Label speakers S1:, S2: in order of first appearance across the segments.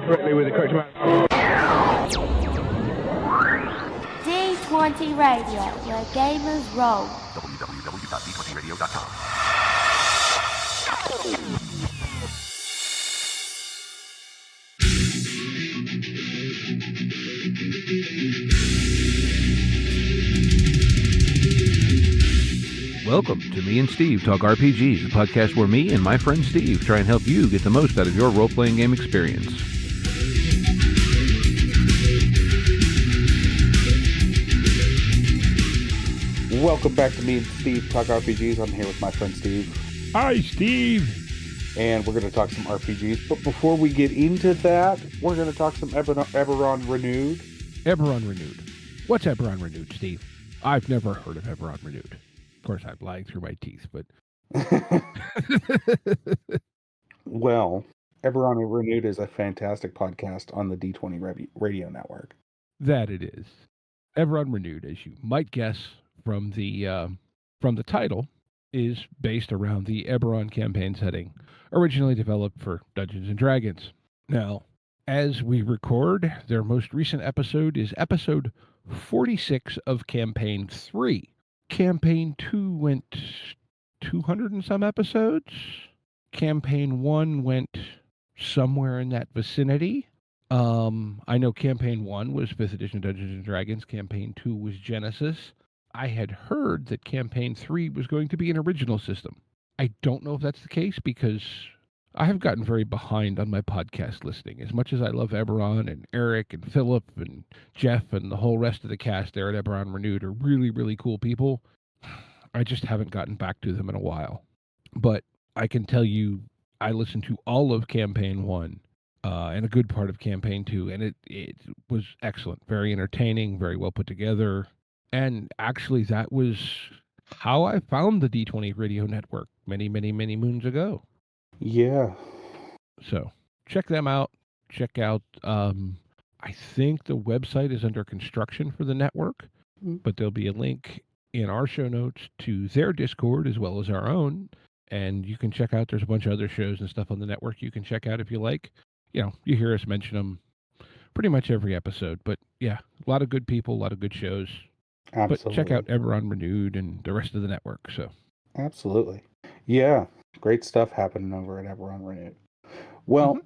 S1: correctly with the correct amount.
S2: D20 Radio, where gamers roll.
S3: www.d20radio.com.
S4: Welcome to Me and Steve Talk RPGs, a podcast where me and my friend Steve try and help you get the most out of your role-playing game experience.
S5: Welcome back to Me and Steve Talk RPGs. I'm here with my friend Steve.
S6: Hi, Steve.
S5: And we're going to talk some RPGs. But before we get into that, we're going to talk some Eberron Renewed.
S6: Eberron Renewed. What's Eberron Renewed, Steve? I've never heard of Eberron Renewed. Of course, I'm lying through my teeth, but...
S5: Well, Eberron Renewed is a fantastic podcast on the D20 Radio Network.
S6: That it is. Eberron Renewed, as you might guess from the title, is based around the Eberron campaign setting, originally developed for Dungeons & Dragons. Now, as we record, their most recent episode is episode 46 of Campaign 3. Campaign 2 went 200 and some episodes. Campaign 1 went somewhere in that vicinity. I know Campaign 1 was 5th edition Dungeons & Dragons. Campaign 2 was Genesis. I had heard that Campaign 3 was going to be an original system. I don't know if that's the case because I have gotten very behind on my podcast listening. As much as I love Eberron and Eric and Philip and Jeff and the whole rest of the cast there at Eberron Renewed are really, really cool people, I just haven't gotten back to them in a while. But I can tell you, I listened to all of Campaign 1 and a good part of Campaign 2, and it was excellent. Very entertaining, very well put together. And actually, that was how I found the D20 Radio Network many, many, many moons ago.
S5: Yeah.
S6: So check them out. Check out, I think the website is under construction for the network, but there'll be a link in our show notes to their Discord as well as our own. And you can check out, there's a bunch of other shows and stuff on the network you can check out if you like. You know, you hear us mention them pretty much every episode. But yeah, a lot of good people, a lot of good shows.
S5: Absolutely.
S6: But check out Eberron Renewed and the rest of the network. So
S5: Absolutely. Yeah. Great stuff happening over at Eberron Renewed. Well,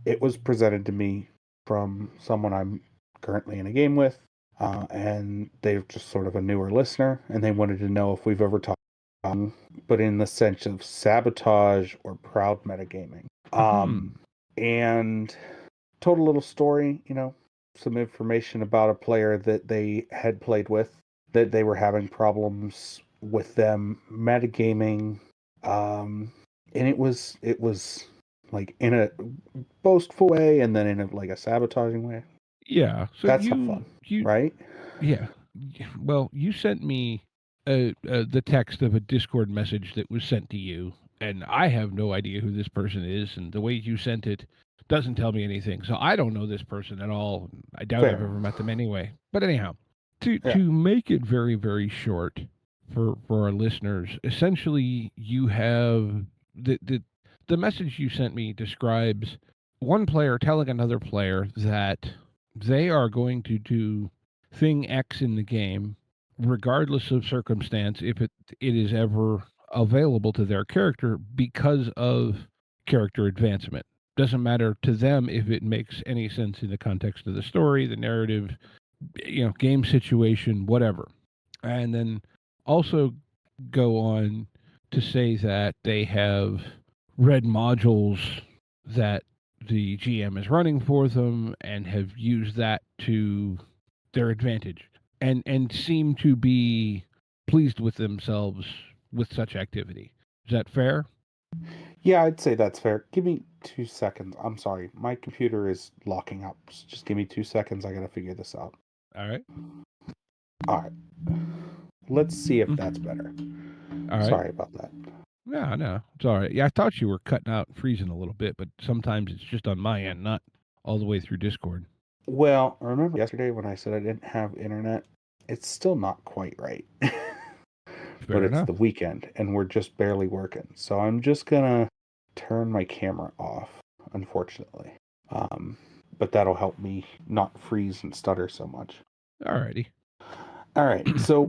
S5: it was presented to me from someone I'm currently in a game with, and they're just sort of a newer listener, and they wanted to know if we've ever talked, but in the sense of sabotage or proud metagaming. And told a little story, you know, some information about a player that they had played with, that they were having problems with them metagaming. And it was like in a boastful way and then in a sabotaging way.
S6: yeah, so
S5: That's not fun, right?
S6: Yeah. Well, you sent me the text of a Discord message that was sent to you, and I have no idea who this person is, and the way you sent it doesn't tell me anything. So I don't know this person at all. I doubt I've ever met them anyway. But anyhow, to make it very, very short for our listeners, essentially you have the message you sent me describes one player telling another player that they are going to do thing X in the game, regardless of circumstance, if it is ever available to their character because of character advancement. Doesn't matter to them if it makes any sense in the context of the story, the narrative, you know, game situation, whatever. And then also go on to say that they have read modules that the GM is running for them and have used that to their advantage and seem to be pleased with themselves with such activity. Is that fair?
S5: Yeah, I'd say that's fair. Give me 2 seconds. I'm sorry. My computer is locking up. Just give me 2 seconds. I got to figure this out.
S6: All right.
S5: All right. Let's see if that's better.
S6: All right.
S5: Sorry about that.
S6: No, it's all right. Yeah, I thought you were cutting out and freezing a little bit, but sometimes it's just on my end, not all the way through Discord.
S5: Well, remember yesterday when I said I didn't have internet? It's still not quite right. But it's the weekend, and we're just barely working. So I'm just going to turn my camera off, unfortunately. But that'll help me not freeze and stutter so much.
S6: Alrighty.
S5: All right. So,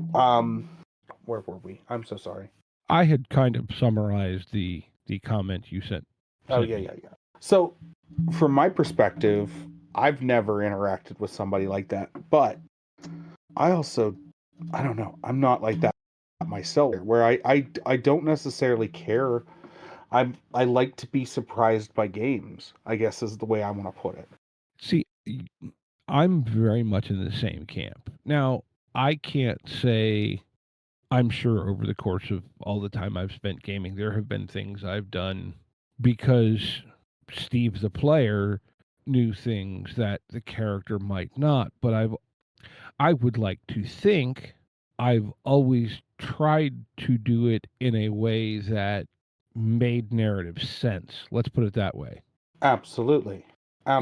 S5: where were we? I'm so sorry.
S6: I had kind of summarized the comment you sent.
S5: Oh, yeah. So, from my perspective, I've never interacted with somebody like that. But I don't know. I'm not like that myself, where I don't necessarily care. I like to be surprised by games, I guess is the way I want to put it.
S6: See, I'm very much in the same camp. Now, I can't say, I'm sure over the course of all the time I've spent gaming, there have been things I've done because Steve the player knew things that the character might not. But I would like to think I've always tried to do it in a way that made narrative sense. Let's put it that way.
S5: Absolutely.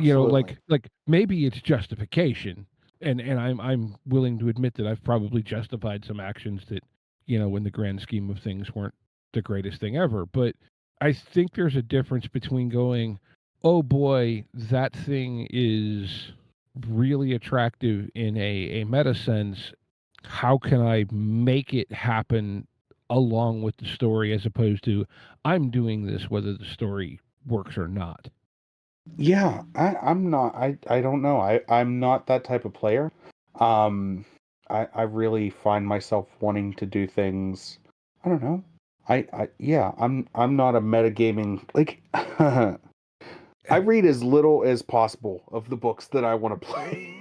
S6: You know, like maybe it's justification, and I'm willing to admit that I've probably justified some actions that, you know, in the grand scheme of things weren't the greatest thing ever. But I think there's a difference between going, oh boy, that thing is really attractive in a meta sense. How can I make it happen along with the story, as opposed to I'm doing this whether the story works or not.
S5: Yeah, I'm not. I don't know. I'm not that type of player. I really find myself wanting to do things. I don't know. Yeah. I'm not a metagaming like. I read as little as possible of the books that I want to play.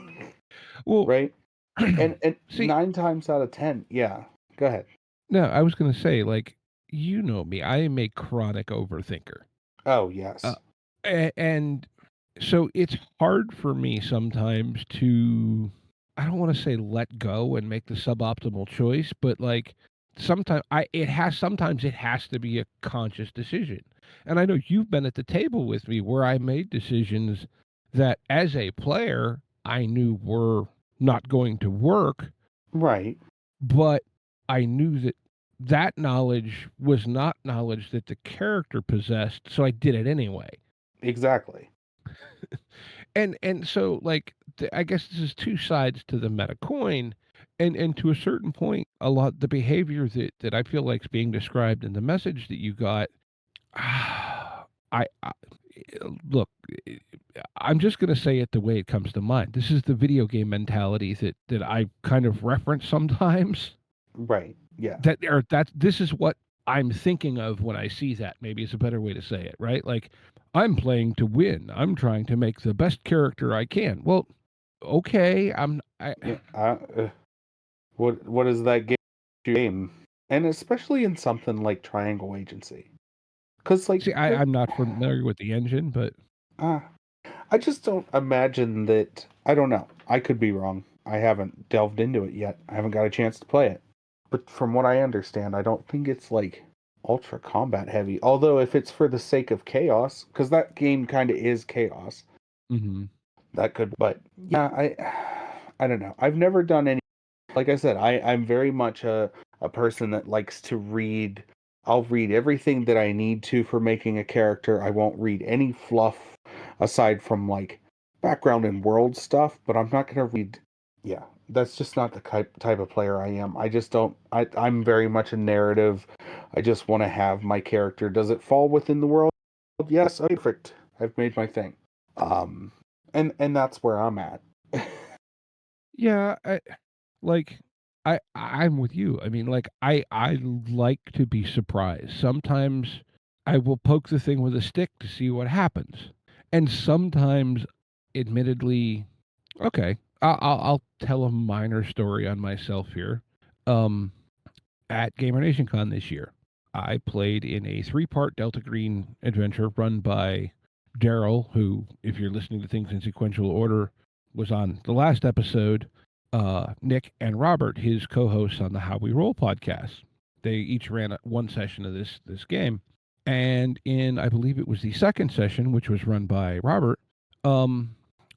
S6: Well,
S5: right. And
S6: see,
S5: 9 times out of 10, yeah. Go ahead.
S6: no, I was going to say, like, you know me, I am a chronic overthinker.
S5: Oh yes.
S6: And so it's hard for me sometimes to, I don't want to say let go and make the suboptimal choice, but like sometimes it has to be a conscious decision. And I know you've been at the table with me where I made decisions that as a player I knew were not going to work,
S5: Right.
S6: but I knew that that knowledge was not knowledge that the character possessed, so I did it anyway.
S5: Exactly.
S6: And so like I guess this is two sides to the meta coin, and to a certain point, a lot the behavior that I feel like is being described in the message that you got. I look, I'm just going to say it the way it comes to mind. This is the video game mentality that I kind of reference sometimes.
S5: Right. Yeah.
S6: This is what I'm thinking of when I see that. Maybe it's a better way to say it, right? Like, I'm playing to win. I'm trying to make the best character I can. Well, okay,
S5: what is that game? And especially in something like Triangle Agency. Because like,
S6: see, I'm not familiar with the engine, but
S5: I just don't imagine that. I don't know. I could be wrong. I haven't delved into it yet. I haven't got a chance to play it. But from what I understand, I don't think it's like ultra combat heavy. Although if it's for the sake of chaos, because that game kind of is chaos, that could. But yeah, I don't know. I've never done any. Like I said, I'm very much a person that likes to read. I'll read everything that I need to for making a character. I won't read any fluff aside from like background and world stuff, but I'm not going to read. Yeah, that's just not the type of player I am. I just don't. I'm very much a narrative. I just want to have my character. Does it fall within the world? Yes, perfect. I've made my thing. And that's where I'm at.
S6: yeah, I'm with you. I mean, like I like to be surprised. Sometimes I will poke the thing with a stick to see what happens, and sometimes, admittedly, okay, I'll tell a minor story on myself here. At Gamer Nation Con this year, I played in a 3-part Delta Green adventure run by Daryl, who, if you're listening to things in sequential order, was on the last episode. Nick and Robert, his co-hosts on the How We Roll podcast. They each ran one session of this game. And in, I believe it was the second session, which was run by Robert,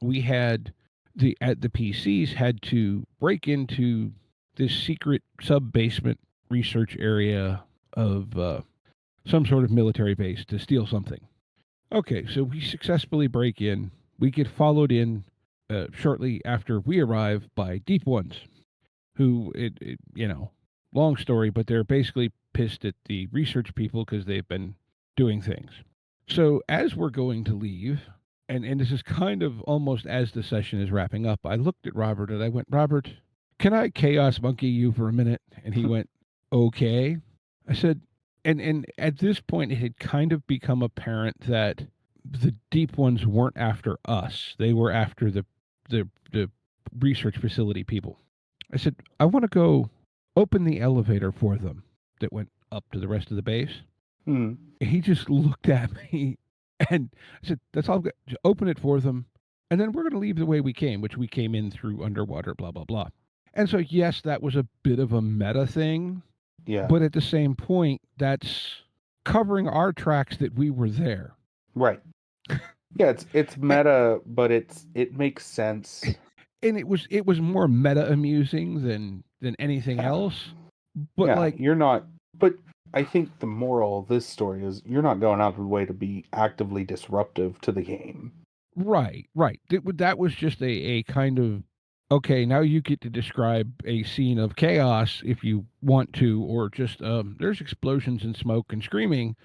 S6: we had the PCs had to break into this secret sub-basement research area of some sort of military base to steal something. Okay, so we successfully break in. we get followed in shortly after we arrive by Deep Ones, who, long story, but they're basically pissed at the research people because they've been doing things. So as we're going to leave, and this is kind of almost as the session is wrapping up, I looked at Robert and I went, Robert, can I chaos monkey you for a minute? And he went, okay. I said, and at this point, it had kind of become apparent that the Deep Ones weren't after us. They were after the research facility people. I said, I want to go open the elevator for them that went up to the rest of the base. He just looked at me and I said, that's all. Just open it for them. And then we're going to leave the way we came, which we came in through underwater, blah, blah, blah. And so, yes, that was a bit of a meta thing.
S5: Yeah.
S6: But at the same point, that's covering our tracks that we were there.
S5: Right. Yeah, it's meta, but it makes sense.
S6: And it was more meta amusing than anything else. But
S5: yeah, you're not. But I think the moral of this story is you're not going out of the way to be actively disruptive to the game.
S6: Right. That was just a kind of, okay, now you get to describe a scene of chaos if you want to, or just there's explosions and smoke and screaming,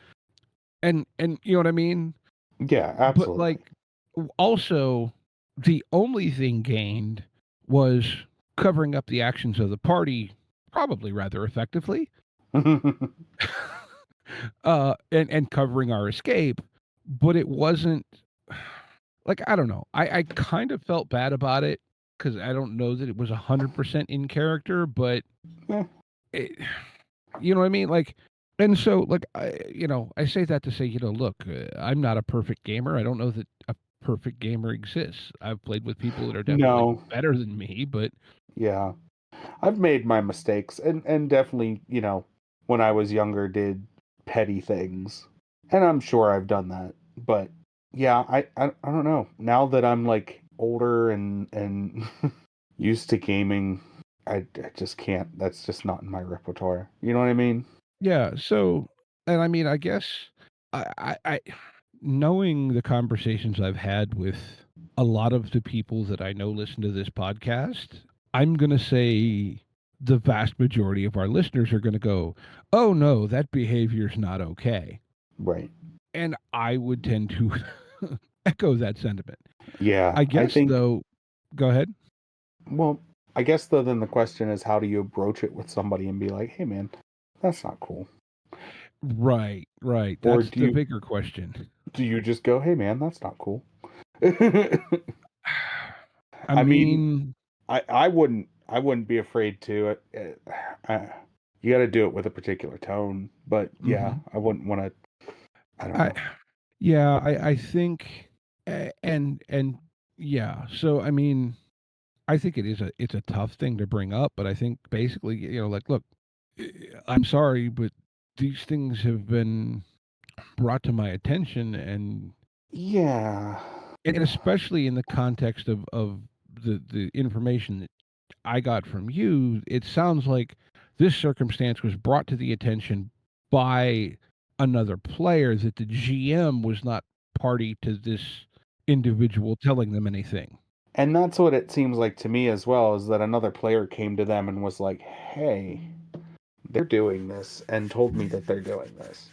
S6: and you know what I mean?
S5: Yeah, absolutely.
S6: But like, also, the only thing gained was covering up the actions of the party, probably rather effectively, and covering our escape. But it wasn't like, I don't know. I kind of felt bad about it because I don't know that it was 100% in character, but you know what I mean? Like, and so, like, I say that to say, look, I'm not a perfect gamer. I don't know that a perfect gamer exists. I've played with people that are definitely better than me, but
S5: yeah, I've made my mistakes, and definitely, when I was younger, did petty things, and I'm sure I've done that. But yeah, I don't know. Now that I'm like older and used to gaming, I just can't. That's just not in my repertoire. You know what I mean?
S6: Yeah. So, and I mean, I guess I knowing the conversations I've had with a lot of the people that I know listen to this podcast, I'm going to say the vast majority of our listeners are going to go, oh no, that behavior's not okay.
S5: Right.
S6: And I would tend to echo that sentiment.
S5: Yeah.
S6: I guess, though, go ahead.
S5: Well, I guess, though, then the question is, how do you approach it with somebody and be like, hey, man, that's not cool.
S6: Right. That's the bigger question.
S5: Do you just go, hey, man, that's not cool?
S6: I mean,
S5: I wouldn't be afraid to. You got to do it with a particular tone, but yeah, I wouldn't want to. I don't know.
S6: Yeah, I think, and yeah. So I mean, I think it's a tough thing to bring up, but I think basically, like, look, I'm sorry, but these things have been brought to my attention, and
S5: yeah,
S6: and especially in the context of the information that I got from you, it sounds like this circumstance was brought to the attention by another player, that the GM was not party to this individual telling them anything.
S5: And that's what it seems like to me as well, is that another player came to them and was like, hey, they're doing this, and told me that they're doing this.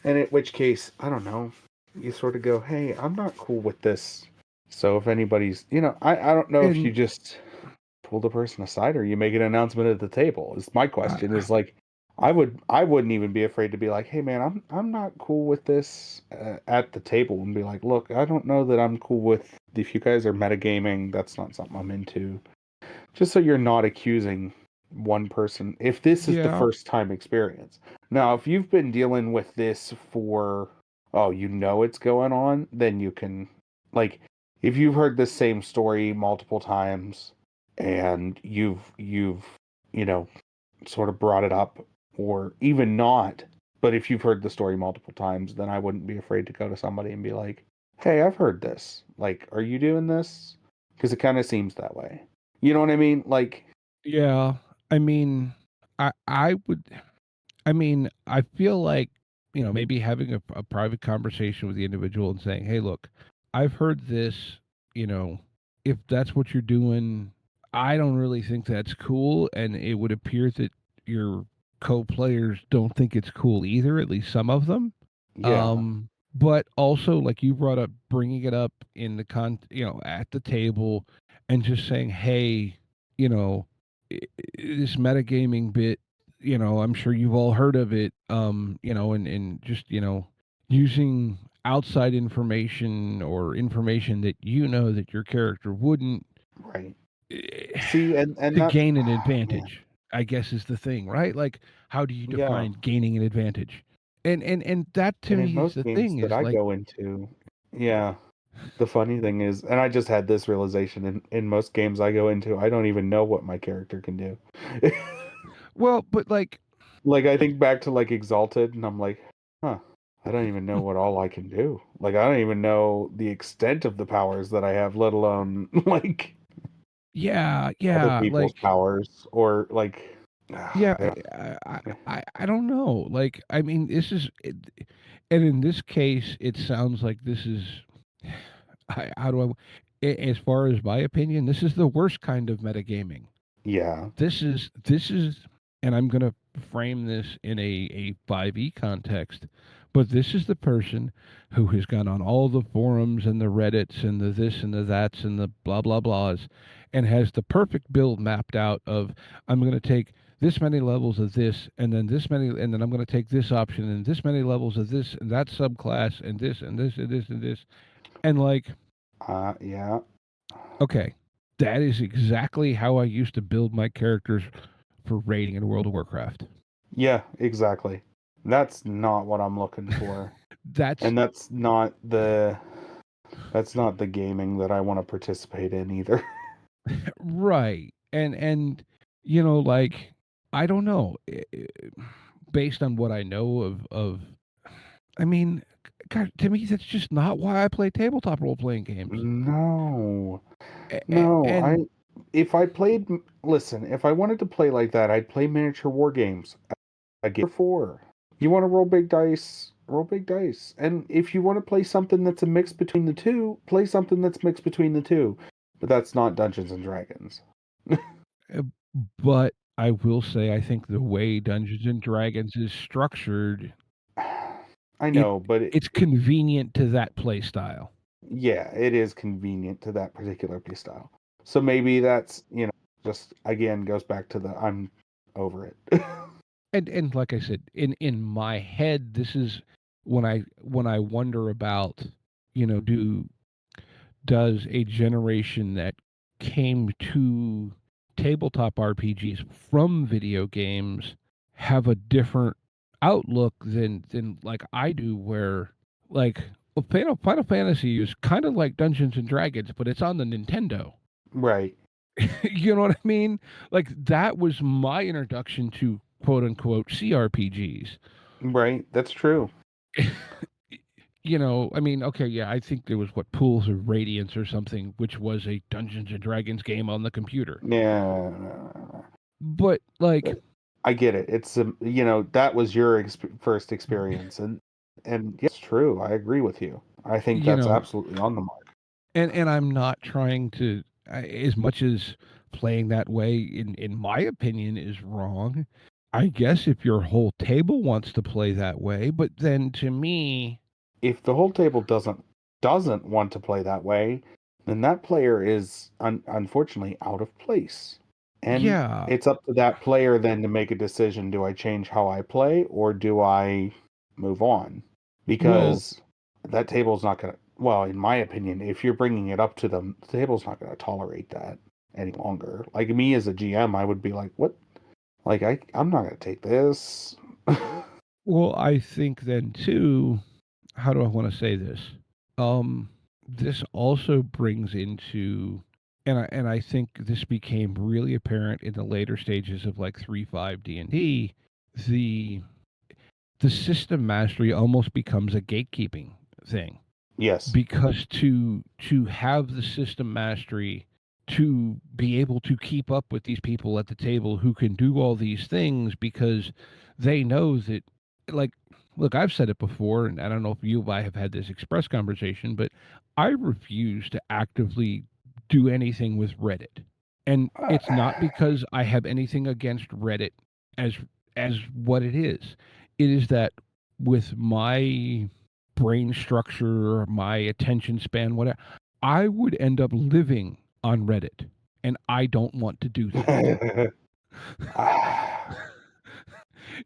S5: And in which case, I don't know, you sort of go, hey, I'm not cool with this. So if anybody's, I don't know if you just pull the person aside or you make an announcement at the table. Is my question. Is like, I wouldn't even be afraid to be like, hey man, I'm not cool with this at the table, and be like, look, I don't know that I'm cool with, if you guys are metagaming, that's not something I'm into. Just so you're not accusing one person if this is the first time experience. Now, if you've been dealing with this for, it's going on, then you can, like, if you've heard the same story multiple times and you've sort of brought it up, or even not, but if you've heard the story multiple times, then I wouldn't be afraid to go to somebody and be like, hey, I've heard this. Like, are you doing this? Because it kind of seems that way. You know what I mean? Like,
S6: yeah, I mean, I feel like, maybe having a private conversation with the individual and saying, hey, look, I've heard this, if that's what you're doing, I don't really think that's cool, and it would appear that your co-players don't think it's cool either, at least some of them.
S5: Yeah.
S6: But also, like you brought up, bringing it up in the at the table, and just saying, hey, this metagaming bit, I'm sure you've all heard of it, and just, using outside information or information that that your character wouldn't
S5: Right. See, and
S6: to
S5: that's
S6: gain an
S5: yeah,
S6: advantage, I guess is the thing, right? Like, how do you
S5: yeah.
S6: define gaining an advantage? And that to
S5: And in
S6: me is
S5: most
S6: the
S5: games
S6: thing,
S5: that
S6: is
S5: I
S6: like,
S5: go into, yeah, the funny thing is, and I just had this realization in most games I go into, I don't even know what my character can do.
S6: well, but like,
S5: Like I think back to like Exalted, and I'm like, huh, I don't even know what all I can do. Like I don't even know the extent of the powers that I have, let alone like
S6: yeah,
S5: other
S6: yeah,
S5: people's
S6: like,
S5: powers or like,
S6: yeah,
S5: yeah,
S6: I don't know. Like, I mean, this is, and in this case, it sounds like this is, how do as far as my opinion, this is the worst kind of metagaming.
S5: yeah,
S6: This is, and I'm going to frame this in a 5e context, but this is the person who has gone on all the forums and the Reddits and the this and the that's and the blah blah blahs, and has the perfect build mapped out of, I'm going to take this many levels of this, and then this many, and then I'm going to take this option and this many levels of this and that subclass and this and this and this and this, and like,
S5: yeah,
S6: okay, that is exactly how I used to build my characters for raiding in World of Warcraft.
S5: yeah, exactly. That's not what I'm looking for.
S6: That's
S5: And that's not the gaming that I want to participate in either.
S6: right. And like, I don't know, based on what I know of I mean, God, to me that's just not why I play tabletop role playing games.
S5: No. No,
S6: And
S5: if I played listen, if I wanted to play like that, I'd play miniature war games. A game for. You want to roll big dice, roll big dice. And if you want to play something that's a mix between the two, play something that's mixed between the two. But that's not Dungeons and Dragons.
S6: but I will say, I think the way Dungeons and Dragons is structured,
S5: I
S6: it
S5: know, but
S6: it's convenient to that play style.
S5: yeah, it is convenient to that particular play style. So maybe that's, just again goes back to the I'm over it.
S6: And like I said, in my head, this is when I wonder about, does a generation that came to tabletop RPGs from video games have a different outlook than like I do, where like, well, Final Fantasy is kind of like Dungeons and Dragons, but it's on the Nintendo.
S5: Right.
S6: You know what I mean? Like, that was my introduction to quote unquote CRPGs.
S5: Right. That's true.
S6: I mean, okay, yeah, I think there was Pools of Radiance or something, which was a Dungeons and Dragons game on the computer.
S5: Yeah.
S6: But like,
S5: I get it. It's that was your first experience, and yeah, it's true. I agree with you. I think that's absolutely on the mark.
S6: And I'm not trying to, as much as playing that way, in my opinion, is wrong. I guess if your whole table wants to play that way, but then to me,
S5: if the whole table doesn't want to play that way, then that player is unfortunately out of place. And
S6: yeah,
S5: it's up to that player then to make a decision. Do I change how I play or do I move on? Because that table's not going to, well, in my opinion, if you're bringing it up to them, the table's not going to tolerate that any longer. Like me as a GM, I would be like, what? Like, I'm not going to take this.
S6: well, I think then too, how do I want to say this? This also brings into, and I think this became really apparent in the later stages of like 3.5 D&D, the system mastery almost becomes a gatekeeping thing.
S5: Yes.
S6: Because to have the system mastery, to be able to keep up with these people at the table who can do all these things, because they know that, like, look, I've said it before, and I don't know if you and I have had this express conversation, but I refuse to actively do anything with Reddit. And it's not because I have anything against Reddit as what it is. It is that with my brain structure, my attention span, whatever, I would end up living on Reddit, and I don't want to do that.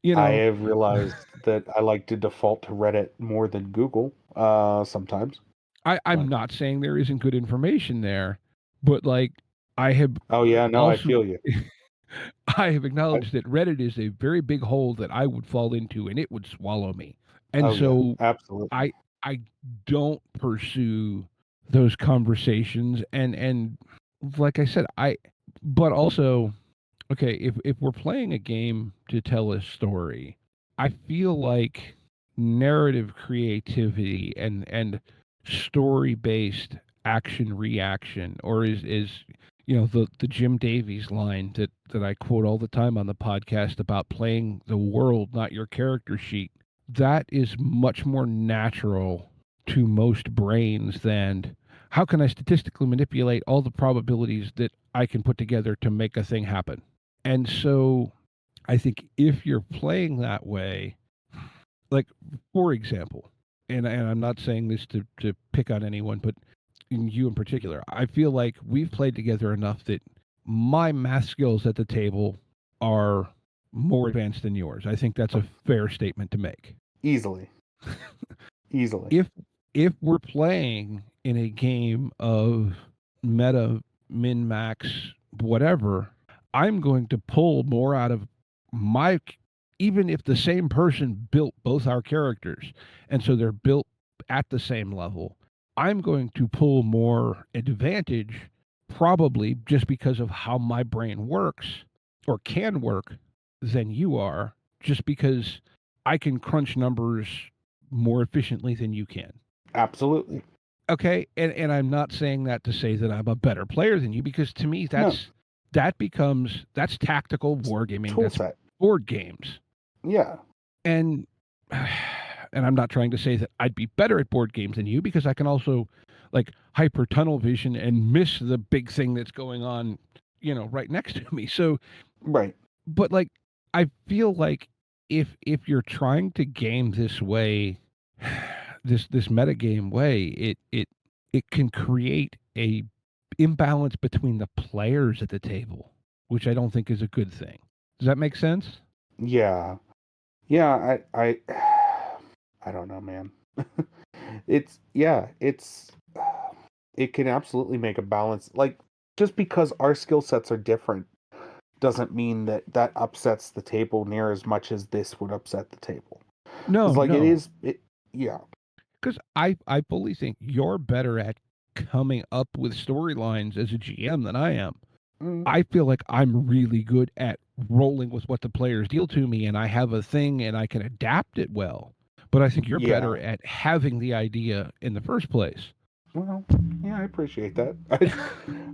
S6: You
S5: I
S6: know,
S5: have realized that I like to default to Reddit more than Google sometimes.
S6: I'm
S5: But
S6: not saying there isn't good information there, but like I have
S5: oh yeah, no, I
S6: also
S5: feel you.
S6: I have
S5: I,
S6: acknowledged that Reddit is a very big hole that I would fall into and it would swallow me. And
S5: oh yeah,
S6: so
S5: absolutely.
S6: I don't pursue those conversations and like I said, but also okay, if we're playing a game to tell a story, I feel like narrative creativity and story based action reaction, or is the Jim Davies line that I quote all the time on the podcast about playing the world, not your character sheet. That is much more natural to most brains than how can I statistically manipulate all the probabilities that I can put together to make a thing happen. And so I think if you're playing that way, like for example, and I'm not saying this to pick on anyone, but in you in particular, I feel like we've played together enough that my math skills at the table are more advanced than yours. I think that's a fair statement to make.
S5: Easily. Easily.
S6: If we're playing in a game of meta, min, max, whatever, I'm going to pull more out of my, even if the same person built both our characters, and so they're built at the same level, I'm going to pull more advantage, probably just because of how my brain works or can work than you are, just because I can crunch numbers more efficiently than you can.
S5: Absolutely.
S6: Okay, and I'm not saying that to say that I'm a better player than you, because to me
S5: No.
S6: that's tactical wargaming.
S5: Tool
S6: That's
S5: set.
S6: board games.
S5: Yeah.
S6: And and I'm not trying to say that I'd be better at board games than you, because I can also like hyper tunnel vision and miss the big thing that's going on, right next to me. So,
S5: Right.
S6: but like I feel like if you're trying to game this way, this metagame way, it can create a imbalance between the players at the table, which I don't think is a good thing. Does that make sense?
S5: Yeah. Yeah, I don't know, man. It's it can absolutely make a balance. Like just because our skill sets are different doesn't mean that upsets the table near as much as this would upset the table.
S6: No,
S5: It's like
S6: no.
S5: yeah.
S6: Because I fully think you're better at coming up with storylines as a GM than I am.
S5: Mm,
S6: I feel like I'm really good at rolling with what the players deal to me, and I have a thing and I can adapt it well. But I think you're better
S5: yeah.
S6: at having the idea in the first place.
S5: Well, yeah, I appreciate that.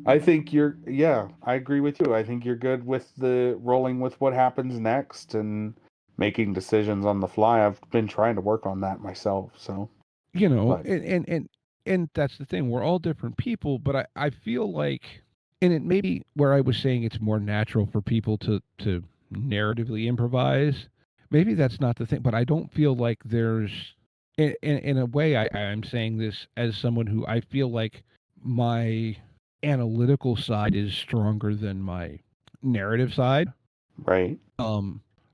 S5: I think I agree with you. I think you're good with the rolling with what happens next and making decisions on the fly. I've been trying to work on that myself, so but
S6: And that's the thing. We're all different people, but I feel like, and it may be where I was saying it's more natural for people to narratively improvise. Maybe that's not the thing, but I don't feel like there's, in a way, I'm saying this as someone who I feel like my analytical side is stronger than my narrative side.
S5: right.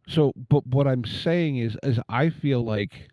S6: So, but what I'm saying is I feel like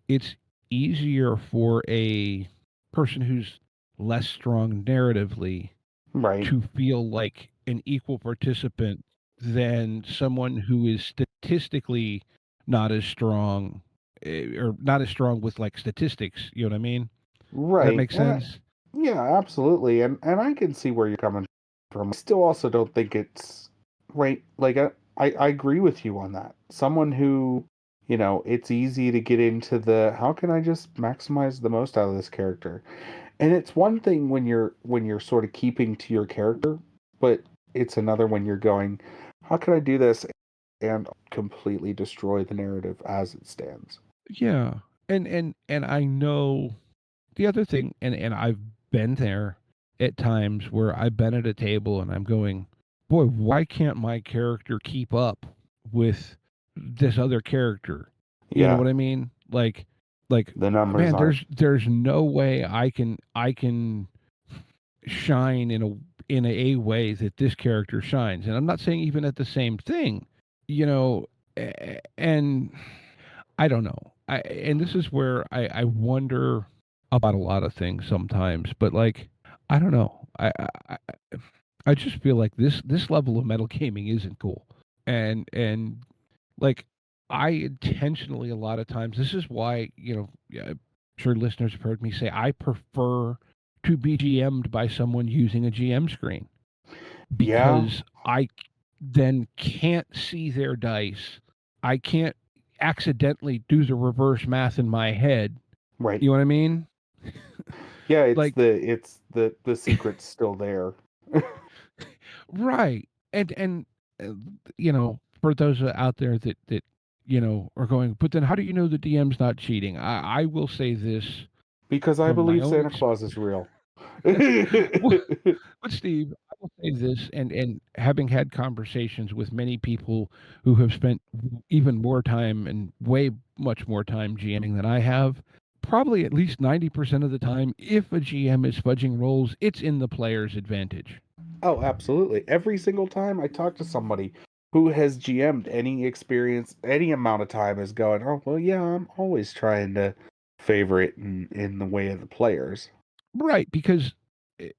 S6: it's easier for a person who's less strong narratively
S5: Right.
S6: to feel like an equal participant than someone who is statistically not as strong, or not as strong with like statistics. You know what I mean? Does that
S5: Right.
S6: make sense?
S5: Yeah, absolutely. And I can see where you're coming from. I still also don't think it's right. Like I agree with you on that. Someone who, it's easy to get into the how can I just maximize the most out of this character? And it's one thing when you're sort of keeping to your character, but it's another when you're going, how can I do this and completely destroy the narrative as it stands?
S6: Yeah. And I know the other thing, and I've been there at times where I've been at a table and I'm going, boy, why can't my character keep up with this other character? You know
S5: Yeah,
S6: what I mean? Like
S5: the numbers
S6: man,
S5: aren't.
S6: there's no way I can shine in a way that this character shines. And I'm not saying even at the same thing, you know, and I don't know. And this is where I wonder about a lot of things sometimes, but like I don't know. I just feel like this level of metal gaming isn't cool. And like I intentionally a lot of times this is why, yeah, I'm sure listeners have heard me say I prefer to be GM'd by someone using a GM screen
S5: Yeah,
S6: because I then can't see their dice. I can't accidentally do the reverse math in my head.
S5: right.
S6: You know what I mean?
S5: Yeah, it's
S6: Like,
S5: the secret's still there.
S6: right. And uh, for those out there that are going, but then how do you know the DM's not cheating? I will say this
S5: Because I
S6: from my
S5: believe
S6: own
S5: Santa
S6: experience.
S5: Claus is real.
S6: But Steve, I will say this, and having had conversations with many people who have spent even more time and way much more time GMing than I have, probably at least 90% of the time, if a GM is fudging rolls, it's in the player's advantage.
S5: Oh, absolutely. Every single time I talk to somebody who has GM'd any experience, any amount of time is going, oh, well, yeah, I'm always trying to favor it in the way of the players.
S6: Right, because eh,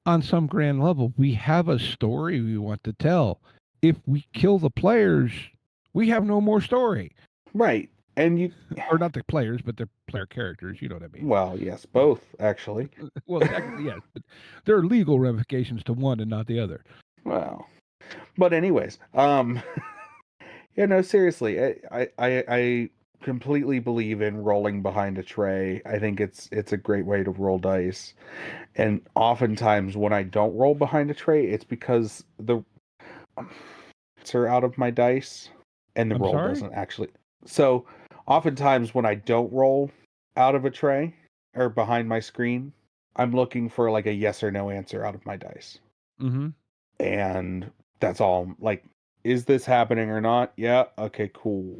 S6: on some grand level, we have a story we want to tell. If we kill the players, we have no more story.
S5: Right. And you,
S6: Or not the players, but the player characters. You know what I mean?
S5: well, yes, both, actually.
S6: Well, technically, yes, but there are legal ramifications to one and not the other.
S5: Well, but anyways, yeah, no, seriously, I completely believe in rolling behind a tray. I think it's a great way to roll dice. And oftentimes when I don't roll behind a tray, it's because the are out of my dice and the
S6: I'm
S5: roll
S6: sorry?
S5: doesn't actually. So, oftentimes when I don't roll out of a tray or behind my screen, I'm looking for like a yes or no answer out of my dice.
S6: Mm-hmm.
S5: And that's all. Like, is this happening or not? Yeah. Okay, cool.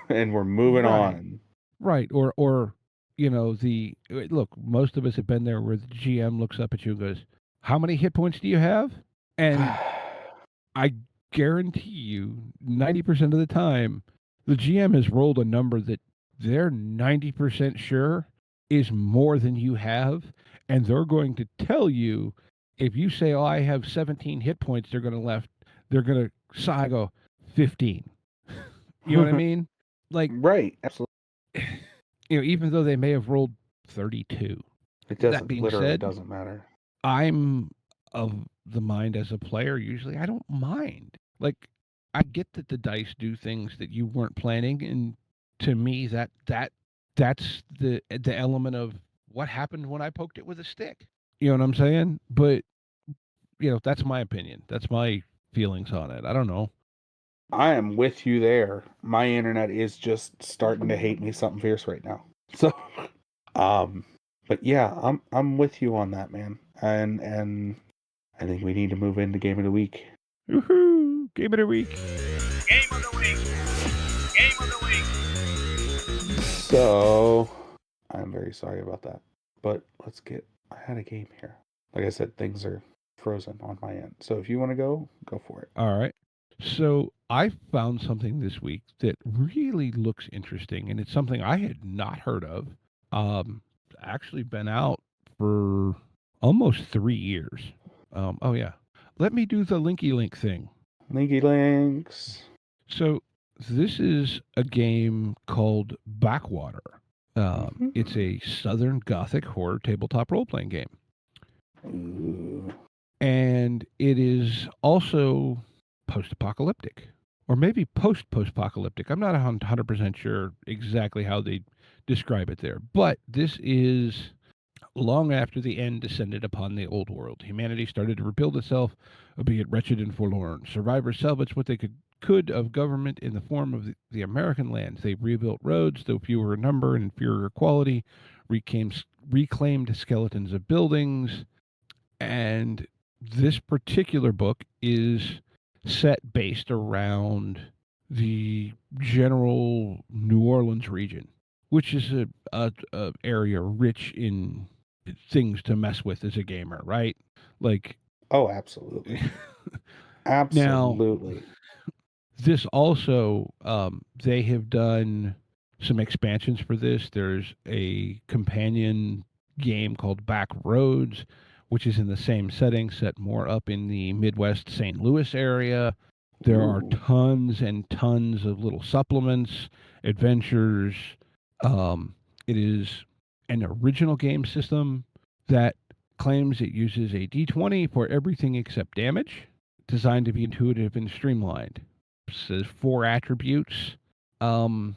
S5: And we're moving
S6: Right.
S5: on.
S6: Right. Or look, most of us have been there where the GM looks up at you and goes, how many hit points do you have? And I guarantee you 90% of the time, the GM has rolled a number that they're 90% sure is more than you have. And they're going to tell you if you say, oh, I have 17 hit points, they're going to sigh, go 15. You know what I mean? Like,
S5: Right. Absolutely.
S6: even though they may have rolled 32.
S5: It
S6: That
S5: doesn't,
S6: being
S5: literally
S6: said,
S5: doesn't matter.
S6: I'm of the mind as a player, usually I don't mind. Like, I get that the dice do things that you weren't planning, and to me that's the element of what happened when I poked it with a stick. You know what I'm saying? But that's my opinion. That's my feelings on it. I don't know.
S5: I am with you there. My internet is just starting to hate me something fierce right now. So, um, but yeah, I'm with you on that, man. And I think we need to move into game of the week.
S6: Woohoo! Game of the week.
S1: Game of the week. Game of the week.
S5: So, I'm very sorry about that. But I had a game here. Like I said, things are frozen on my end. So if you want to go for it.
S6: All right. So I found something this week that really looks interesting, and it's something I had not heard of. Actually been out for almost 3 years. Oh yeah. Let me do the linky link thing.
S5: Linky links.
S6: So this is a game called Backwater. It's a Southern Gothic horror tabletop role-playing game.
S5: Ooh.
S6: And it is also post-apocalyptic, or maybe post-apocalyptic. I'm not 100% sure exactly how they describe it there, but this is long after the end descended upon the old world. Humanity started to rebuild itself, albeit wretched and forlorn. Survivors salvaged what they could could of government in the form of the American lands. They rebuilt roads, though fewer in number and inferior quality, reclaimed skeletons of buildings, and this particular book is set based around the general New Orleans region, which is a area rich in things to mess with as a gamer, right? Like,
S5: Oh, absolutely.
S6: now,
S5: Absolutely.
S6: this also, they have done some expansions for this. There's a companion game called Back Roads, which is in the same setting, set more up in the Midwest St. Louis area. There are
S5: Ooh.
S6: tons and tons of little supplements, adventures. It is an original game system that claims it uses a D20 for everything except damage, designed to be intuitive and streamlined. It says 4 attributes. I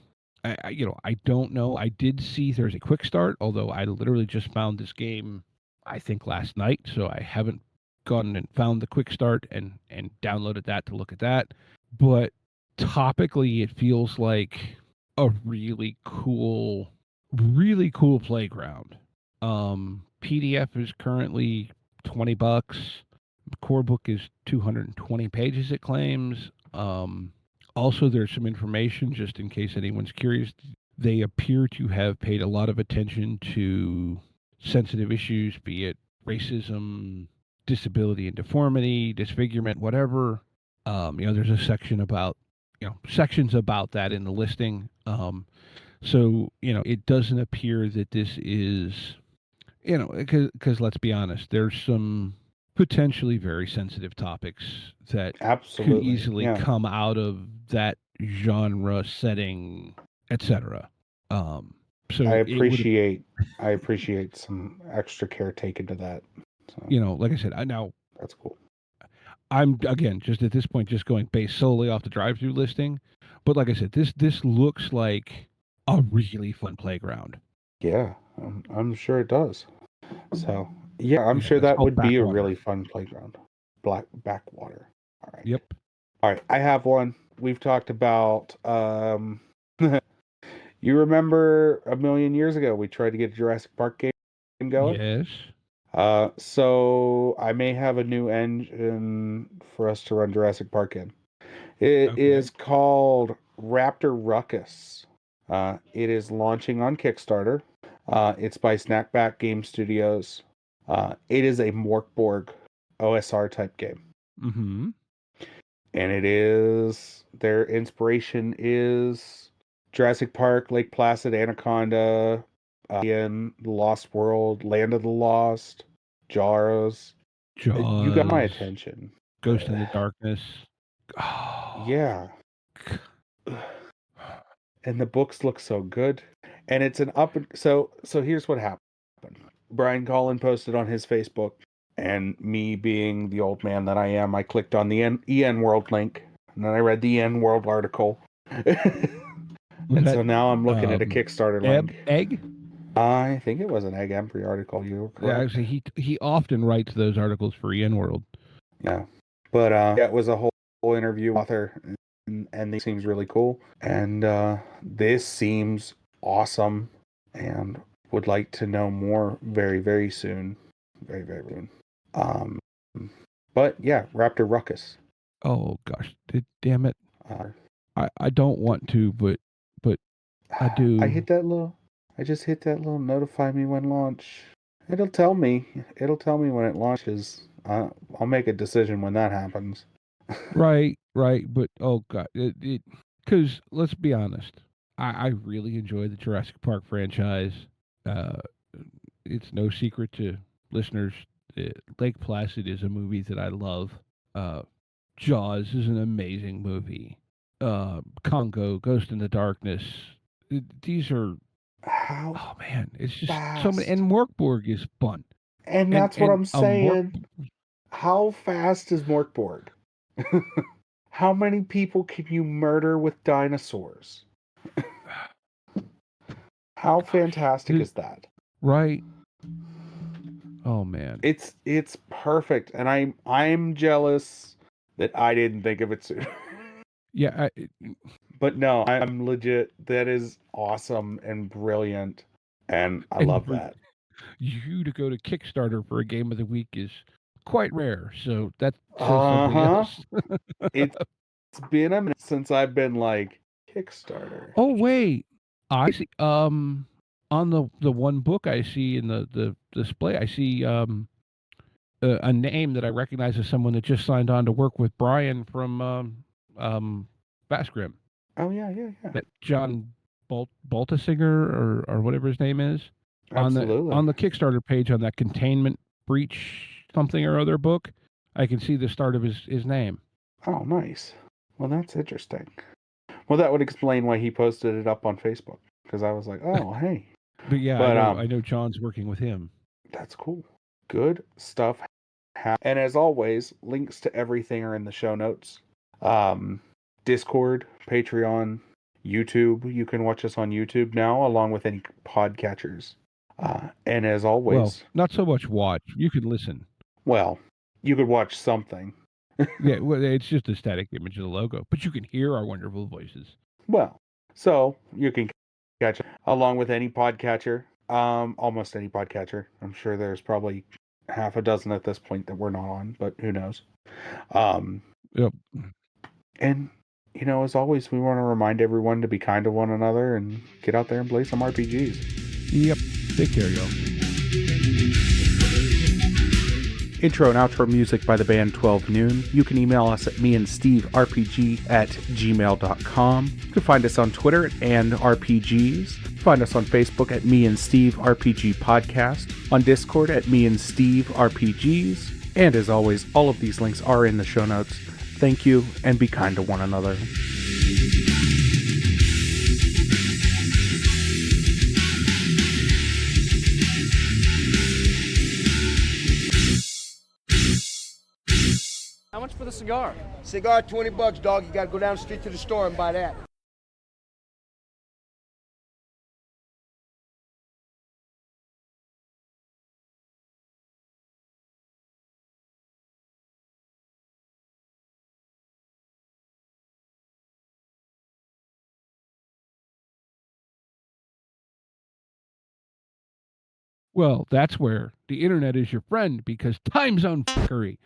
S6: don't know. I did see there's a quick start, although I literally just found this game, I think last night, so I haven't gone and found the quick start and downloaded that to look at that. But topically, it feels like a really cool playground. PDF is currently $20. The core book is 220 pages, it claims. Also, there's some information, just in case anyone's curious. They appear to have paid a lot of attention to sensitive issues, be it racism, disability and deformity, disfigurement, whatever. There's a section about, sections about that in the listing. So, it doesn't appear that this is, because let's be honest, there's some potentially very sensitive topics that
S5: Absolutely.
S6: could easily
S5: Yeah.
S6: come out of that genre setting, etc. So
S5: I appreciate some extra care taken to that. So,
S6: like I said,
S5: that's cool.
S6: I'm again just at this point just going based solely off the drive-through listing, but like I said, this looks like a really fun playground.
S5: Yeah, I'm sure it does. So, yeah, I'm sure
S6: it's
S5: that
S6: called
S5: would be a
S6: Backwater.
S5: really fun playground. Backwater. All right.
S6: Yep.
S5: All right, I have one. We've talked about you remember a million years ago we tried to get a Jurassic Park game going?
S6: Yes.
S5: So I may have a new engine for us to run Jurassic Park in. It is called Raptor Ruckus. It is launching on Kickstarter. It's by Snackback Game Studios. It is a Morkborg OSR type game.
S6: Mm-hmm.
S5: And their inspiration is Jurassic Park, Lake Placid, Anaconda, in The Lost World, Land of the Lost, Jaws. You got my attention.
S6: Ghost in the Darkness.
S5: Yeah. And the books look so good. And it's so here's what happened. Brian Collin posted on his Facebook, and me being the old man that I am, I clicked on the EN World link, and then I read the EN World article. So now I'm looking at a Kickstarter link.
S6: Egg?
S5: I think it was an Egg Embry article. You were correct.
S6: Yeah, actually, he often writes those articles for EN World.
S5: Yeah. But it was a whole interview with author, and this seems really cool. And this seems awesome, and would like to know more very, very soon. Very, very soon. But yeah, Raptor Ruckus.
S6: Oh gosh, damn it! I don't want to, but I do.
S5: I just hit that little notify me when launch. It'll tell me when it launches. I'll make a decision when that happens.
S6: Right. But oh god, because let's be honest, I really enjoy the Jurassic Park franchise. It's no secret to listeners. Lake Placid is a movie that I love. Jaws is an amazing movie. Congo, Ghost in the Darkness. These are oh man, it's just so many. And Morkborg is fun.
S5: And that's what I'm saying. How fast is Morkborg? How many people can you murder with dinosaurs? How fantastic is that?
S6: Right. Oh man.
S5: It's perfect, and I'm jealous that I didn't think of it sooner.
S6: Yeah,
S5: But no, I'm legit. That is awesome and brilliant, and I
S6: and
S5: love
S6: for
S5: that.
S6: you to go to Kickstarter for a game of the week is quite rare. So that says something
S5: Uh-huh.
S6: else.
S5: It's been a minute since I've been like Kickstarter.
S6: Oh wait, I see. On the one book I see in the display, I see a name that I recognize as someone that just signed on to work with Brian from Bassgrim.
S5: Oh yeah, yeah, yeah.
S6: That John Baltasinger or whatever his name is
S5: Absolutely.
S6: on the Kickstarter page on that containment breach something or other book. I can see the start of his name.
S5: Oh, nice. Well, that's interesting. Well, that would explain why he posted it up on Facebook, because I was like, oh, hey.
S6: But yeah,
S5: But
S6: I know John's working with him.
S5: that's cool. Good stuff. And as always, links to everything are in the show notes. Discord, Patreon, YouTube. You can watch us on YouTube now, along with any podcatchers. And as always,
S6: Well, not so much watch. You can listen.
S5: well, you could watch something.
S6: Yeah, well, it's just a static image of the logo, but you can hear our wonderful voices.
S5: Well, so you can catch it along with any podcatcher, almost any podcatcher. I'm sure there's probably half a dozen at this point that we're not on, but who knows?
S6: Yep.
S5: And as always, we want to remind everyone to be kind to one another and get out there and play some RPGs.
S6: Yep. Take care, y'all.
S5: Intro and outro music by the band 12 Noon. You can email us at meandsteverpg@gmail.com. You can find us on Twitter and RPGs. Find us on Facebook at Me and Steve RPG Podcast. On Discord at Me and Steve RPGs. And as always, all of these links are in the show notes. Thank you, and be kind to one another.
S3: How much for the cigar?
S7: Cigar, $20, dog. You gotta go down the street to the store and buy that.
S6: Well, that's where the internet is your friend because time zone fuckery.